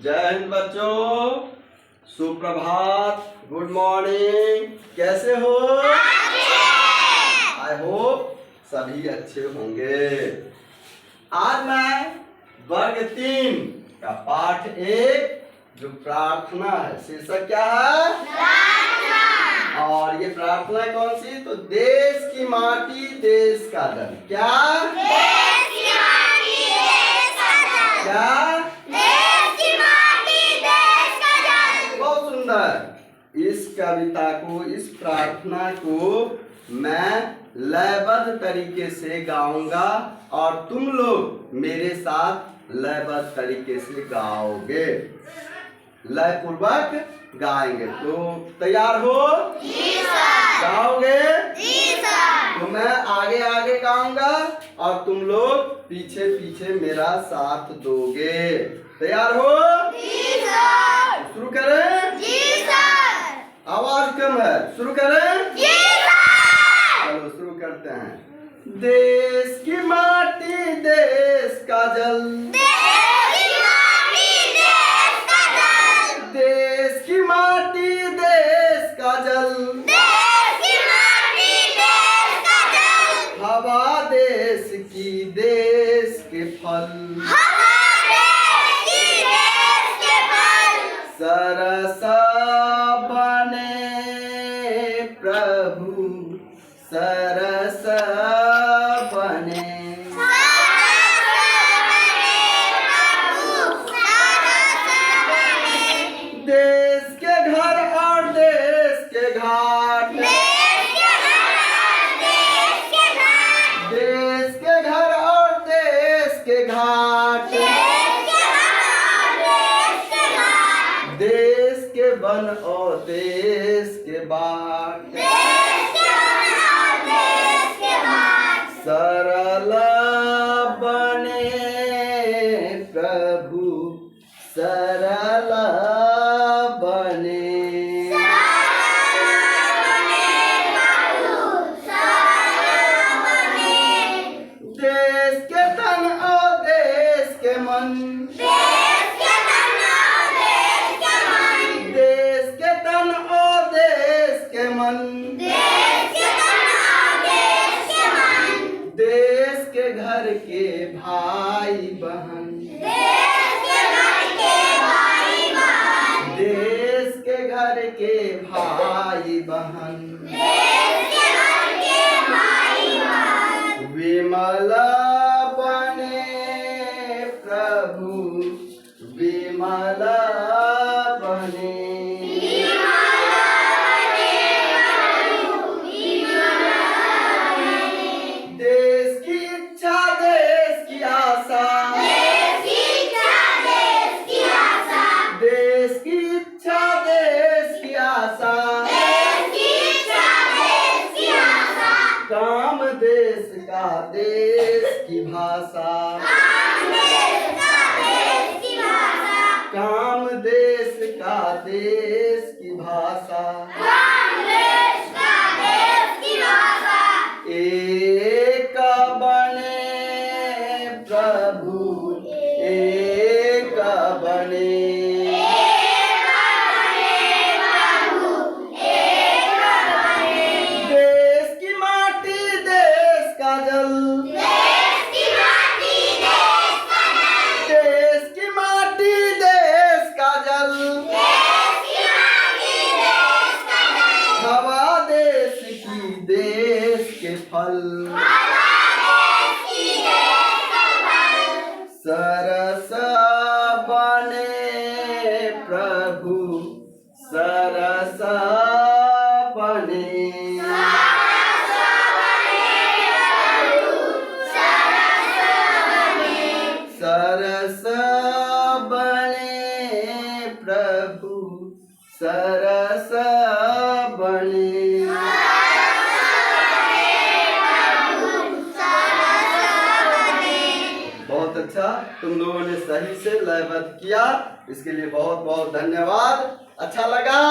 जय हिंद बच्चों, सुप्रभात, गुड मॉर्निंग। कैसे हो? आई होप सभी अच्छे होंगे। आज मैं वर्ग 3 का पाठ 1 जो प्रार्थना है, शीर्षक क्या है? प्रार्थना। और ये प्रार्थना कौन सी? तो देश की माटी देश का जल। क्या? देश की माटी देश का जल। क्या? देश की माटी देश का जल। बहुत सुंदर। इस कविता को, इस प्रार्थना को मैं लयबद्ध तरीके से गाऊंगा और तुम लोग मेरे साथ लयबद्ध तरीके से गाओगे, लय पूर्वक गाएंगे। तो तैयार हो? जी सर। गाओगे? जी सर। तो मैं आगे आगे गाऊंगा और तुम लोग पीछे पीछे मेरा साथ दोगे। तैयार हो? जी सर। शुरू करें? जी सर। आवाज कम है, शुरू करें? जी सर। चलो शुरू करते हैं। देश की माटी देश का जल, देश की माटी देश का जल, देश की माटी देश का जल, हवा देश की देश के फल, हवा देश की देश के फल, सरस बने प्रभु सरस बने, देश के घर और देश के घाट, देश के घर और देश के घाट, देश के वन और देश के बाट, सरल बने प्रभु सरल बने, देश के तन और देश के मन, देश के तन और देश के मन, देश के घर के भाई बहन, देश के घर के भाई बहन, विमल बने प्रभु विमल बने, देश की इच्छा देश की आशा, देश की इच्छा देश की आशा, काम देश का देश की भाषा, काम देश का देश की भाषा, एक बने प्रभु एक बने, देश की माटी देश का जल, देश की माटी देश का जल, हवा देश की देश के फल, सरस बने प्रभु सरस बने, सरस बने प्रभु सरस बने, बहुत अच्छा, तुम लोगों ने सही से लयबद्ध किया, इसके लिए बहुत बहुत धन्यवाद। अच्छा लगा?